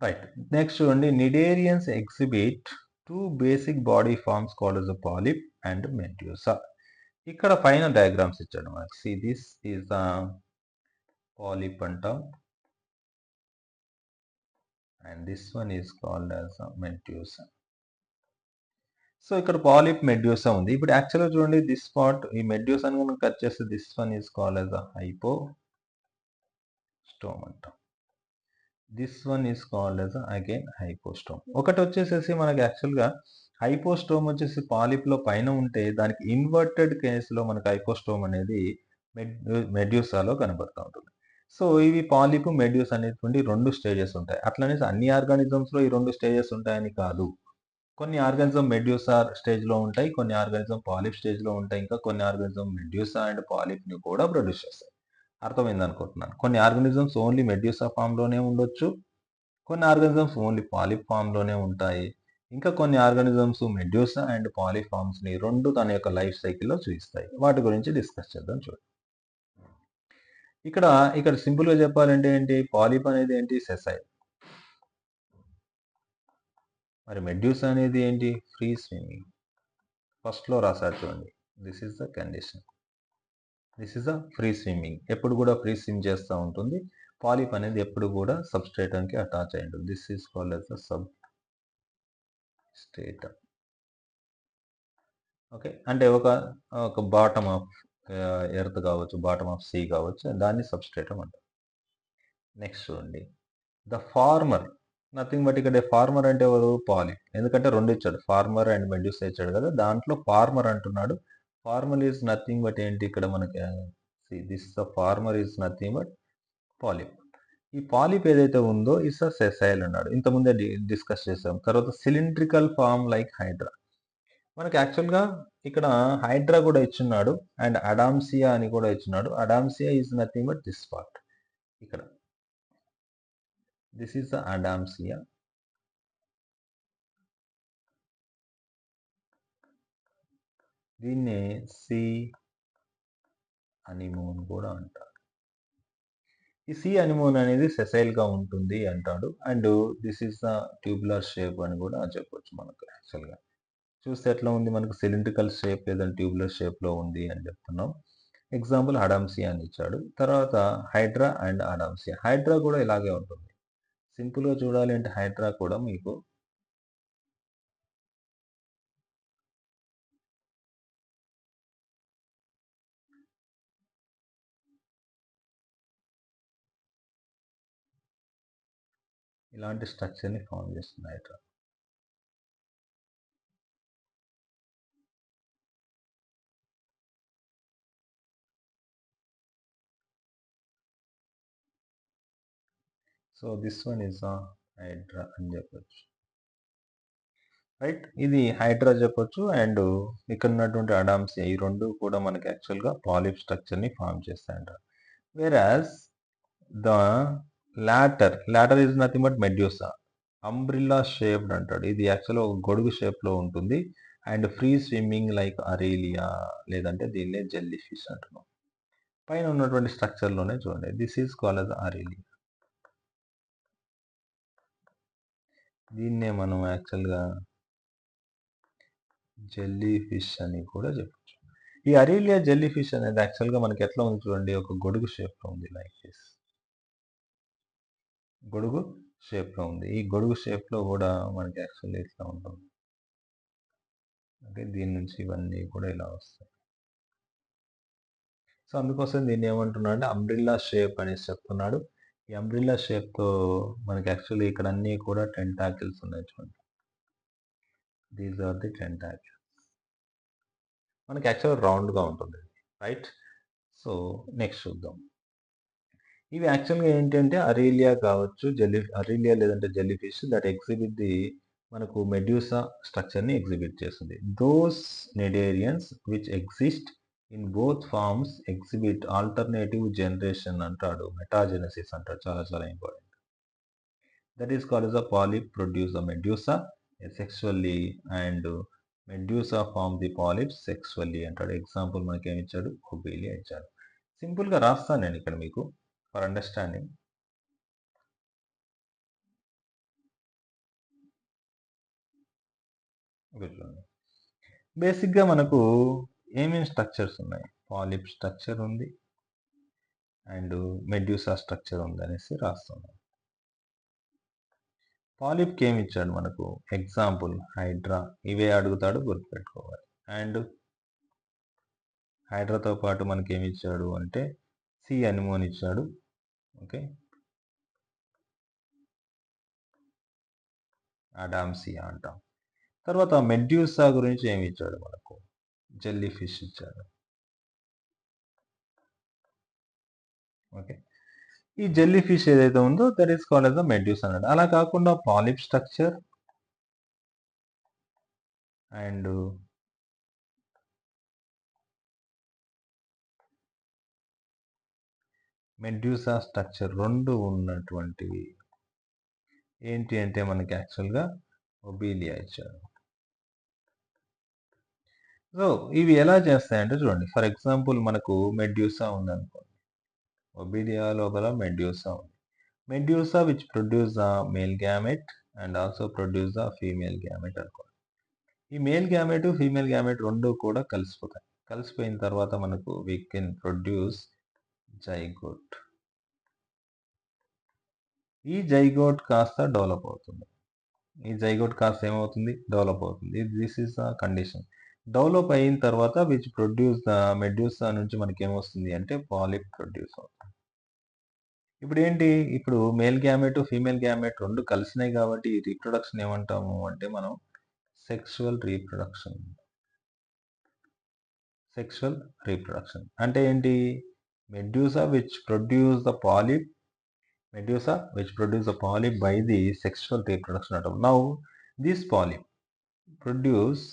రైట్. నెక్స్ట్ చూడండి cnidarians exhibit 2 basic body forms called as polyp and medusa. ఇక్కడ పైన డయాగ్రామ్స్ ఇచ్చాడు మనకి. See this is the polyp అంటాం. And this one is called as medusa. So ఇక్కడ పాలిప్ మెడ్యూసా ఉంది. ఇప్పుడు యాక్చువల్‌గా చూడండి దిస్ పార్ట్ ఈ మెడ్యూసాని మనం కట్ చేస్తే this one is called as hypostome అంటాం. This one is called as again hypostome. ఒకటి వచ్చేసేసి మనకి యాక్చువల్‌గా హైపోస్టోమ్ వచ్చేసి పాలిప్‌లో పైన ఉంటే దానికి ఇన్వర్టెడ్ కేస్‌లో మనకు హైపోస్టోమ్ అనేది మెడ్యూసాలో కనబడతా ఉంటుంది. సో ఇవి పాలిప్, మెడ్యూస్ అనేటువంటి 2 స్టేజెస్ ఉంటాయి. అట్లనేసి అన్ని ఆర్గానిజమ్స్‌లో ఈ 2 స్టేజెస్ ఉంటాయని కాదు. కొన్ని ఆర్గానిజం మెడ్యూసా స్టేజ్‌లో ఉంటాయి. కొన్ని ఆర్గానిజం పాలిప్ స్టేజ్‌లో ఉంటాయి. ఇంకా కొన్ని ఆర్గానిజం మెడ్యూసా అండ్ పాలిప్‌ని కూడా ప్రొడ్యూస్ చేస్తాయి. అర్థమైందనుకుంటున్నాను. కొన్ని ఆర్గానిజమ్స్ ఓన్లీ మెడ్యూసా ఫామ్‌లోనే ఉండొచ్చు. కొన్ని ఆర్గానిజమ్స్ ఓన్లీ పాలిప్ ఫామ్‌లోనే ఉంటాయి. ఇంకా కొన్ని ఆర్గానిజమ్స్ మెడ్యూసా అండ్ పాలిప్ ఫార్మ్స్‌ని 2 తన యొక్క లైఫ్ సైకిల్‌లో చూయిస్తాయి. వాటి గురించి డిస్కస్ చేద్దాం చూడండి. ఇక్కడ సింపుల్‌గా చెప్పాలంటే ఏంటి? పాలిప్ అనేది ఏంటి? సెసైల్. మరి మెడ్యూసా అనేది ఏంటి? Free swimming. ఫస్ట్‌లో రాసారు చూడండి. This is the condition. This is the free swimming. ఎప్పుడు కూడా ఫ్రీ స్విమ్ చేస్తా ఉంటుంది. పాలిప్ అనేది ఎప్పుడు కూడా సబ్‌స్ట్రేటమ్‌కి అటాచ్ అయి ఉంటుంది. This is called as the substratum. Okay. అంటే ఒక బాటమ్ ఆఫ్ ఎర్త్ కావచ్చు, బాటమ్ ఆఫ్ సీ కావచ్చు. దాన్ని సబ్‌స్ట్రేటమ్ అంటారు. నెక్స్ట్ చూడండి. ద ఫార్మర్ నథింగ్ బట్ ఇక్కడ ఫార్మర్ అంటే ఎవరు? పాలిప్. ఎందుకంటే 2 ఇచ్చాడు. ఫార్మర్ అండ్ మెడ్యూసా ఇచ్చాడు కదా! దాంట్లో ఫార్మర్ అంటున్నాడు. ఫార్మర్ ఈస్ నథింగ్ బట్ ఏంటి ఇక్కడ మనకి this the former is nothing but polyp. ఈ పాలిప్ ఏదైతే ఉందో ఇట్స్ అ సెసైల్ అన్నాడు. ఇంతకుముందే డిస్కస్ చేసాం. తర్వాత సిలిండ్రికల్ ఫార్మ్ లైక్ హైడ్రా. మనకి యాక్చువల్‌గా ఇక్కడ హైడ్రా కూడా ఇచ్చున్నాడు. అండ్ అడామ్సియా అని కూడా ఇచ్చున్నాడు. Adamsia is nothing but this part. ఇక్కడ. This is the Adamsia. దీన్నే సీ అనిమోన్ కూడా అంటారు. ఈ సీ అనిమోన్ అనేది సెసైల్‌గా ఉంటుంది అంటాడు. And this is the tubular shape అని కూడా చెప్పొచ్చు మనకు యాక్చువల్‌గా. చూస్తే ఎట్లా ఉంది మనకు సిలిండ్రికల్ షేప్ లేదంటే ట్యూబులర్ షేప్‌లో ఉంది అని చెప్తున్నాం. ఎగ్జాంపుల్ అడామ్సియా అని ఇచ్చాడు. తర్వాత హైడ్రా అండ్ అడామ్సియా. హైడ్రా కూడా ఇలాగే ఉంటుంది. సింపుల్‌గా చూడాలి అంటే హైడ్రా కూడా మీకు ఇలాంటి స్ట్రక్చర్‌ని ఫార్మ్ చేస్తుంది hydra. So this one is hydra అని చెప్పొచ్చు. రైట్. ఇది హైడ్రా చెప్పొచ్చు. అండ్ ఇక్కడ ఉన్నటువంటి అడామ్సియా ఈ 2 కూడా మనకి యాక్చువల్‌గా పాలిప్ స్ట్రక్చర్‌ని ఫార్మ్ చేస్తాయంట. Whereas the latter is nothing but medusa. Umbrella shaped అంటాడు. ఇది యాక్చువల్‌గా ఒక గొడుగు షేప్‌లో ఉంటుంది. And free swimming like Aurelia లేదంటే దీన్నే జెల్లీ ఫిష్ అంటున్నాం. పైన ఉన్నటువంటి స్ట్రక్చర్‌లోనే చూడండి. This is called as Aurelia. దీన్నే మనం యాక్చువల్‌గా జెల్లీ ఫిష్ అని కూడా చెప్పొచ్చు. ఈ అరేలియా జెల్లీ ఫిష్ అనేది యాక్చువల్‌గా మనకి ఎట్లా ఉంది చూడండి. ఒక గొడుగు షేప్‌లో ఉంది లైక్ దిస్. గొడుగు షేప్‌లో ఉంది. ఈ గొడుగు షేప్‌లో కూడా మనకి యాక్చువల్లీ ఇట్లా ఉంటుంది. అంటే దీని నుంచి ఇవన్నీ కూడా ఇలా వస్తాయి. సో అందుకోసం దీన్ని ఏమంటున్నాడంటే అంబ్రిల్లా షేప్ అనేసి చెప్తున్నాడు. ఈ అంబ్రిల్లా షేప్‌తో మనకి యాక్చువల్లీ ఇక్కడ అన్నీ కూడా టెంటాకిల్స్ ఉన్నాయి చూడండి. These are the tentacles. మనకి యాక్చువల్‌గా రౌండ్‌గా ఉంటుంది. రైట్. సో నెక్స్ట్ చూద్దాం. ఇవి యాక్చువల్‌గా ఏంటంటే అరేలియా కావచ్చు, అరేలియా లేదంటే jelly fish that exhibit the మనకు మెడ్యూసా స్ట్రక్చర్‌ని ఎగ్జిబిట్ చేస్తుంది. Those cnidarians which exist in both forms exhibit alternative generation అంటాడు. మెటాజెనెసిస్ అంటాడు. చాలా చాలా important. That is called as a polyp produce the medusa sexually and medusa form the polyps sexually అంటాడు. ఎగ్జాంపుల్ మనకేమి ఇచ్చాడు? ఒబీలియా ఇచ్చాడు. సింపుల్‌గా రాస్తాను నేను ఇక్కడ మీకు ఫర్ అండర్‌స్టాండింగ్. బేసిక్‌గా మనకు ఏమేమి స్ట్రక్చర్స్ ఉన్నాయి? పాలిప్ స్ట్రక్చర్ ఉంది. అండ్ మెడ్యూసా స్ట్రక్చర్ ఉందనేసి రాస్తున్నాం. పాలిప్‌కి ఏమి ఇచ్చాడు మనకు? Example hydra. ఇవే అడుగుతాడు, గుర్తుపెట్టుకోవాలి. అండ్ హైడ్రాతో పాటు మనకేమి ఇచ్చాడు అంటే సి అనిమోన్ ఇచ్చాడు. ఓకే, అడామ్సియా అంటాం. తర్వాత మెడ్యూసా గురించి ఏమి ఇచ్చాడు మనకు? జెల్లీ ఫిష్ ఇచ్చాడు. ఓకే, ఈ జెల్లీ ఫిష్ ఏదైతే ఉందో that is called as the medusa అన్నాడు. అలా కాకుండా polyp structure and medusa structure రెండు ఉన్నటువంటివి ఏంటి అంటే మనకి యాక్చువల్గా ఒబీలియా ఇచ్చాడు. సో ఇవి ఎలా చేస్తాయంటే చూడండి, ఫర్ ఎగ్జాంపుల్ మనకు మెడ్యూసా ఉందనుకోండి. ఒబీలియా లోపల మెడ్యూసా ఉంది. Medusa which produce the male gamete and also produce the female gamete అనుకోండి. ఈ మేల్ గ్యామెట్ ఫీమేల్ గ్యామెట్ రెండు కూడా కలిసిపోతాయి. కలిసిపోయిన తర్వాత మనకు వీ కెన్ ప్రొడ్యూస్ జైగోట్. ఈ జైగోట్ కాస్త డెవలప్ అవుతుంది. ఈ జైగోట్ కాస్త ఏమవుతుంది? డెవలప్ అవుతుంది. This is the condition. Develop అయిన తర్వాత విచ్ ప్రొడ్యూస్ ద మెడ్యూసా నుంచి మనకి ఏమొస్తుంది అంటే పాలిప్ ప్రొడ్యూస్ అవుతుంది. ఇప్పుడు ఏంటి? ఇప్పుడు మేల్ గ్యామెట్ ఫీమేల్ గ్యామెట్ రెండు కలిసినాయి కాబట్టి ఈ రీప్రొడక్షన్ ఏమంటాము అంటే మనం సెక్షువల్ రీప్రొడక్షన్. సెక్షువల్ రీప్రొడక్షన్ అంటే ఏంటి? Medusa which produce the polyp, medusa which produce the polyp by the sexual reproduction అంటాం. నౌ దిస్ పాలిప్ ప్రొడ్యూస్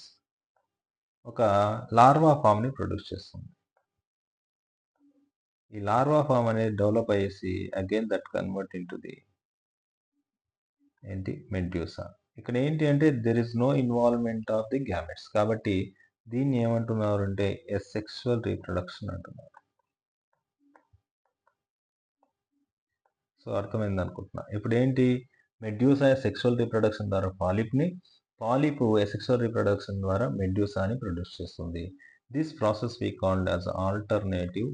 ఒక లార్వా ఫామ్ని ప్రొడ్యూస్ చేస్తుంది. ఈ లార్వా ఫామ్ అనేది డెవలప్ అయ్యేసి again that convert into the ఏంటి మెడ్యూసా. ఇక్కడ ఏంటి అంటే there is no involvement of the gametes, కాబట్టి దీన్ని ఏమంటున్నారు అంటే సెక్షువల్ రీప్రొడక్షన్ అంటున్నారు. సో అర్థమైంది అనుకుంటున్నా. ఇప్పుడు ఏంటి? మెడ్యూసా సెక్షువల్ రీప్రొడక్షన్ ద్వారా పాలిప్ని, పాలిప్ సెక్షువల్ రీప్రొడక్షన్ ద్వారా మెడ్యూసాని ప్రొడ్యూస్ చేస్తుంది. This process we called as alternative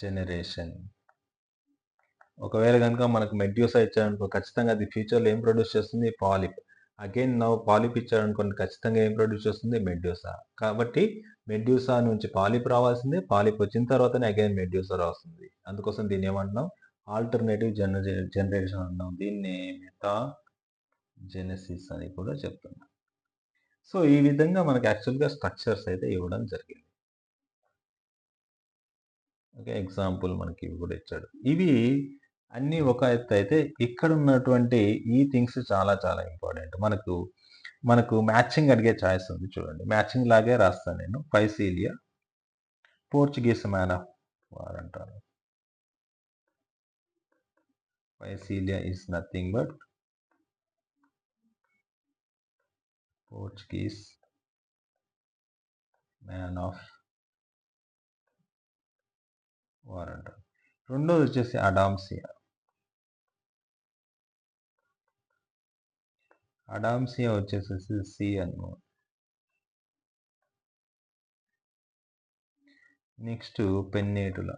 generation. ఒకవేళ కనుక మనకు మెడ్యూసా ఇచ్చారనుకో ఖచ్చితంగా అది ఫ్యూచర్లో ఏం ప్రొడ్యూస్ చేస్తుంది? పాలిప్. అగైన్ నౌ పాలిప్ ఇచ్చారనుకోండి ఖచ్చితంగా ఏం ప్రొడ్యూస్ చేస్తుంది? మెడ్యూసా. కాబట్టి మెడ్యూసా నుంచి పాలిప్ రావాల్సిందే, పాలిప్ వచ్చిన తర్వాతనే అగైన్ మెడ్యూసా వస్తుంది. అందుకోసం దీన్ని ఏమంటున్నాం? ఆల్టర్నేటివ్ జనరేషన్ అంటున్నాం. దీన్ని మెటా జెనెసిస్ అని కూడా చెప్తున్నాం. సో ఈ విధంగా మనకి యాక్చువల్గా స్ట్రక్చర్స్ అయితే ఇవ్వడం జరిగింది. ఓకే, ఎగ్జాంపుల్ మనకి ఇవి కూడా ఇచ్చాడు. ఇవి అన్నీ ఒక ఎత్తు అయితే ఇక్కడ ఉన్నటువంటి ఈ థింగ్స్ చాలా చాలా ఇంపార్టెంట్. మనకు మ్యాచింగ్ అడిగే ఛాయిస్ ఉంది చూడండి. మ్యాచింగ్ లాగే రాస్తాను నేను. Physalia Portuguese man of war అంటారు. Physalia is nothing but Portuguese man of war అంటారు. రెండోది వచ్చేసి అడామ్సియా. అడామ్సియా వచ్చేసేసి సి అన్నమాట. నెక్స్ట్ పెన్నేటుల.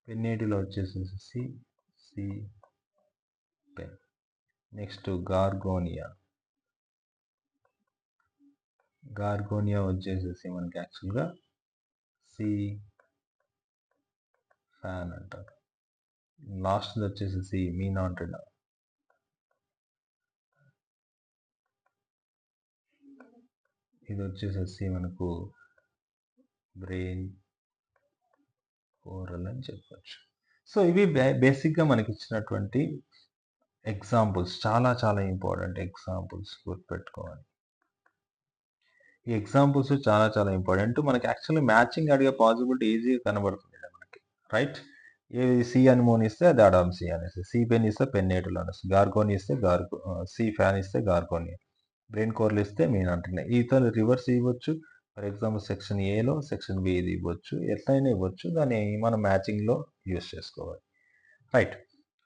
పెన్నేటిలో వచ్చేసేసి సి పెన్. నెక్స్ట్ గార్గోనియా. గార్గోనియా వచ్చేసేసి మనకి యాక్చువల్గా సి ఫ్యాన్ అంటారు. లాస్ట్ వచ్చేసేసి మీనాంటెడా. ఇది వచ్చేసేసి మనకు బ్రెయిన్ కోరల్ అని చెప్పచ్చు. సో ఇవి బేసిక్గా మనకి ఇచ్చినటువంటి ఎగ్జాంపుల్స్, చాలా చాలా ఇంపార్టెంట్ ఎగ్జాంపుల్స్ గుర్తుపెట్టుకోవాలి. ఈ ఎగ్జాంపుల్స్ చాలా చాలా ఇంపార్టెంట్. మనకి యాక్చువల్లీ మ్యాచింగ్ అడిగే పాసిబిలిటీ ఈజీగా కనబడుతుంది మనకి, రైట్? ఏది సి అనిమోన్ ఇస్తే అది అడామ్ సి అనేసి, సి పెన్ ఇస్తే పెన్నేటులు అనేసి, గార్గోని ఇస్తే సి ఫ్యాన్ ఇస్తే గార్గోని, బ్రెయిన్ కోర్లు ఇస్తే మీన్ అంటున్నాయి. ఇతను రివర్స్ ఇవ్వచ్చు. ఫర్ ఎగ్జాంపుల్ సెక్షన్ ఏలో సెక్షన్ బి ఇది ఇవ్వచ్చు. ఎట్లయినా ఇవ్వచ్చు. దాన్ని మనం మ్యాచింగ్‌లో యూజ్ చేసుకోవాలి. రైట్.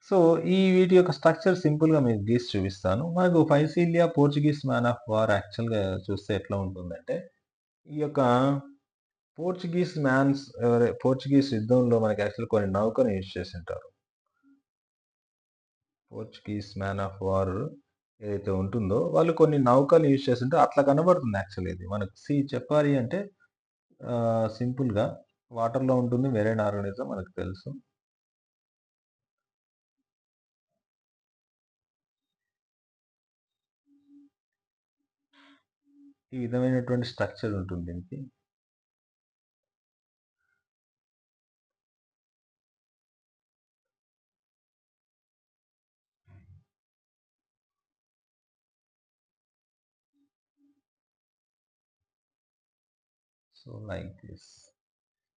సో, ఈ వీటి యొక్క స్ట్రక్చర్ సింపుల్‌గా మీకు గీసి చూపిస్తాను. మనకు ఫైసీలియా పోర్చుగీస్ మ్యాన్ ఆఫ్ వార్ యాక్చువల్‌గా చూస్తే ఎట్లా ఉంటుందంటే, ఈ యొక్క పోర్చుగీస్ యుద్ధంలో మనకి యాక్చువల్ కొన్ని నౌకను యూజ్ చేసుంటారు. పోర్చుగీస్ మ్యాన్ ఆఫ్ వార్ ఏదైతే ఉంటుందో, వాళ్ళు కొన్ని నౌకలు యూజ్ చేసుంటే అట్లా కనబడుతుంది యాక్చువల్లీ ఇది. మనకు చెప్పాలి అంటే సింపుల్‌గా వాటర్‌లో ఉంటుంది. మెరైన్ ఆర్గానిజం మనకు తెలుసు. ఈ విధమైనటువంటి స్ట్రక్చర్ ఉంటుంది దీనికి. So, like this.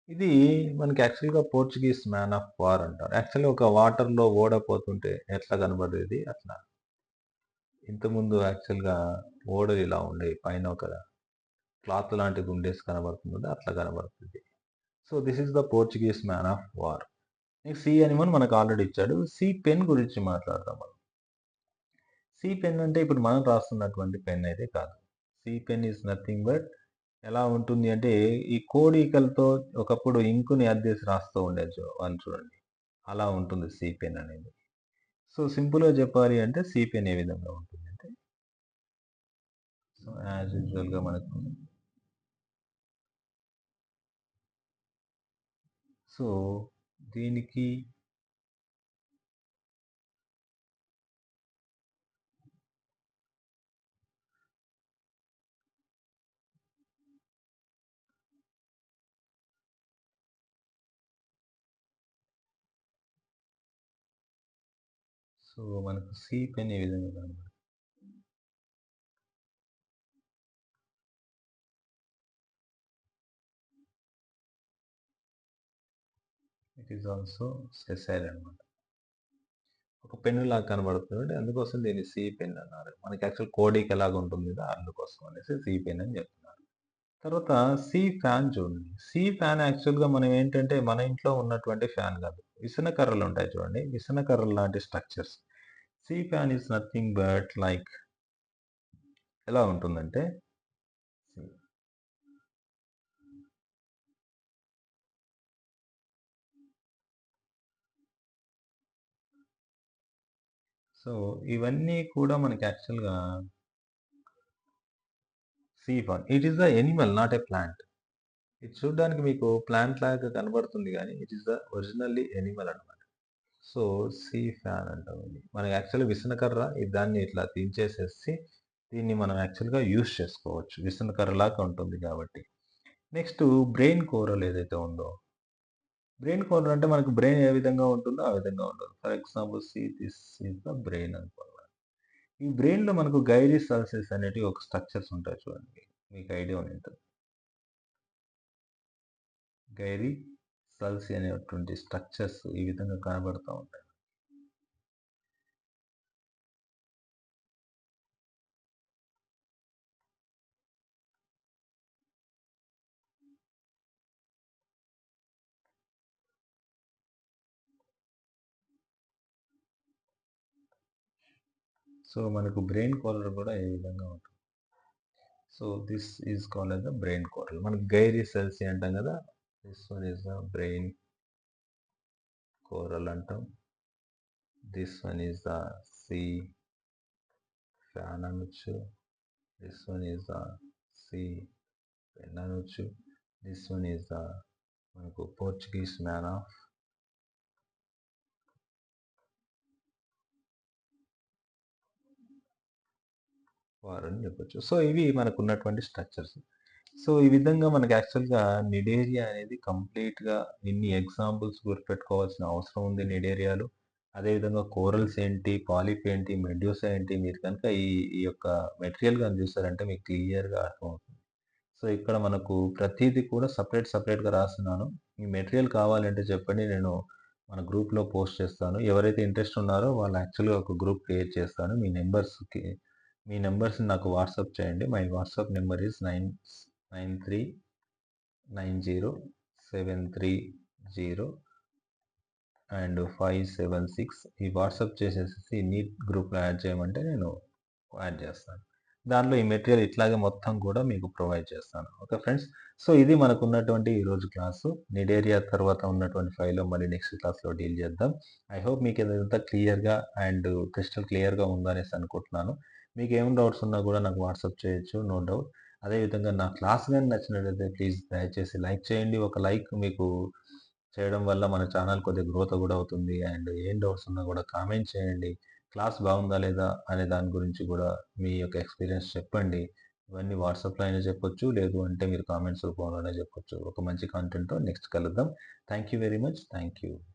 ఇది మనకి యాక్చువల్‌గా పోర్చుగీస్ మ్యాన్ ఆఫ్ వార్ అంటారు. యాక్చువల్‌గా ఒక వాటర్‌లో ఓడపోతుంటే ఎట్లా కనబడేది అట్లా. ఇంతకుముందు యాక్చువల్‌గా ఓడలు ఇలా ఉండేవి. పైన ఒక క్లాత్ లాంటిది ఉండేసి కనబడుతుంది కదా! అట్లా కనబడుతుంది. So, this is the Portuguese man of war. Next sea animal మనకు ఆల్రెడీ ఇచ్చాడు. సి పెన్ గురించి మాట్లాడదాం మనం. సి పెన్ అంటే ఇప్పుడు మనం రాస్తున్నటువంటి పెన్ అయితే కాదు. Sea pen is nothing but ఎలా ఉంటుంది అంటే, ఈ కోడికలతో ఒకప్పుడు ఇంకుని అద్దేసి రాస్తూ ఉండేది వాళ్ళు చూడండి. అలా ఉంటుంది సి పెన్ అనేది. సో, సింపుల్‌గా చెప్పాలి అంటే సి పెన్ ఏ విధంగా ఉంటుందంటే, సో, యాజ్ యూజువల్‌గా మనకు సో, దీనికి సో, మనకు సి పెన్ ఏ విధంగా కనబడుతుంది. ఇట్ ఈస్ ఆల్సో సెసైల్ అన్నమాట. ఒక పెన్నులాగా కనబడుతుంది. అందుకోసం దీన్ని సి పెన్ అన్నారు. మనకి యాక్చువల్ కోడిక ఎలాగా ఉంటుంది కదా! అందుకోసం అనేసి సి పెన్ అని చెప్తున్నారు. తర్వాత సీ ఫ్యాన్ చూడండి. సీ ఫ్యాన్ యాక్చువల్‌గా మనం ఏంటంటే, మన ఇంట్లో ఉన్నటువంటి ఫ్యాన్ కాదు. విసన కర్రలు ఉంటాయి చూడండి. విసన కర్రలు లాంటి structures. Sea fan is nothing but like ఎలా ఉంటుందంటే సో, ఇవన్నీ కూడా మనకి యాక్చువల్‌గా sea fan. It is the animal not a plant. ఇది చూడ్డానికి మీకు ప్లాంట్ లాగా కనబడుతుంది గానీ, it is the originally animal అన్నమాట. సో, సీ ఫ్యాన్ అంటాం ఇది. మనకి యాక్చువల్‌గా విసన కర్ర దాన్ని ఇట్లా దించేసేసి దీన్ని మనం యాక్చువల్‌గా యూజ్ చేసుకోవచ్చు. విసన కర్రలాగా ఉంటుంది కాబట్టి. నెక్స్ట్ బ్రెయిన్ కోరల్ ఏదైతే ఉందో, బ్రెయిన్ కోరల్ అంటే మనకు బ్రెయిన్ ఏ విధంగా ఉంటుందో ఆ విధంగా ఉంటుంది. For example this is the brain అనుకోండి. ఈ బ్రెయిన్‌లో మనకు గైరీ సెల్సెస్ అనేటివి ఒక స్ట్రక్చర్స్ ఉంటాయి చూడండి. మీకు ఐడియా ఉండి ఉంటది. గైరీ సెల్స్ అనేటువంటి స్ట్రక్చర్స్ ఈ విధంగా కనబడతా ఉంటాయి. సో, మనకు బ్రెయిన్ కోరల్ కూడా ఈ విధంగా ఉంటుంది. So, this is called as the brain coral. మనకు గైరీ సెల్స్ అంటాం కదా! This one is the brain coral అంటాం. This one is the sea fan అనొచ్చు. This one is the sea pen అనొచ్చు. దిస్ వన్ ఈస్ ద మనకు పోర్చుగీస్ మ్యాన్ ఆఫ్ వార్ అని చెప్పొచ్చు. సో, ఇవి మనకున్నటువంటి స్ట్రక్చర్స్. సో, ఈ విధంగా మనకి యాక్చువల్‌గా నిడేరియా అనేది కంప్లీట్‌గా ఇన్ని ఎగ్జాంపుల్స్ గుర్తుపెట్టుకోవాల్సిన అవసరం ఉంది నిడేరియాలో. అదేవిధంగా కోరల్స్ ఏంటి, పాలిప్ ఏంటి, మెడ్యూసా ఏంటి, మీరు కనుక ఈ ఈ యొక్క మెటీరియల్ గాని చూసారంటే మీకు క్లియర్‌గా అర్థమవుతుంది. సో, ఇక్కడ మనకు ప్రతీది కూడా సెపరేట్‌గా రాస్తున్నాను. ఈ మెటీరియల్ కావాలంటే చెప్పండి. నేను మన గ్రూప్‌లో పోస్ట్ చేస్తాను. ఎవరైతే ఇంట్రెస్ట్ ఉన్నారో వాళ్ళు యాక్చువల్‌గా ఒక గ్రూప్ క్రియేట్ చేస్తాను. మీ నంబర్స్‌ని నాకు వాట్సాప్ చేయండి. My WhatsApp number is 93907330 and 576. ఈ వాట్సాప్ చేసేసేసి నీట్ గ్రూప్‌లో యాడ్ చేయమంటే నేను యాడ్ చేస్తాను. దాంట్లో ఈ మెటీరియల్ ఇట్లాగే మొత్తం కూడా మీకు ప్రొవైడ్ చేస్తాను. Okay friends. సో, ఇది మనకున్నటువంటి ఈరోజు క్లాసు. నీడ్ ఏరియా తర్వాత ఉన్నటువంటి ఫైల్‌లో మళ్ళీ నెక్స్ట్ క్లాస్‌లో డీల్ చేద్దాం. ఐ హోప్ మీకు ఇదంతా క్లియర్‌గా అండ్ క్రిస్టల్ క్లియర్‌గా ఉందనేసి అనుకుంటున్నాను. మీకేం డౌట్స్ ఉన్నా కూడా నాకు వాట్సాప్ చేయొచ్చు. No doubt. అదేవిధంగా నా క్లాస్ గాని నచ్చినట్లయితే ప్లీజ్ దయచేసి లైక్ చేయండి. ఒక లైక్ మీకు చేయడం వల్ల మన ఛానల్ కొద్దిగా గ్రోత్ కూడా అవుతుంది. అండ్ ఏం డౌట్స్ ఉన్నా కూడా కామెంట్ చేయండి. క్లాస్ బాగుందా లేదా అనే దాని గురించి కూడా మీ యొక్క ఎక్స్‌పీరియన్స్ చెప్పండి. ఇవన్నీ వాట్సాప్‌లో అయినా చెప్పొచ్చు. లేదు అంటే మీరు కామెంట్స్ రూపంలోనే చెప్పొచ్చు. ఒక మంచి కంటెంట్‌తో నెక్స్ట్ కలుద్దాం. Thank you very much. Thank you.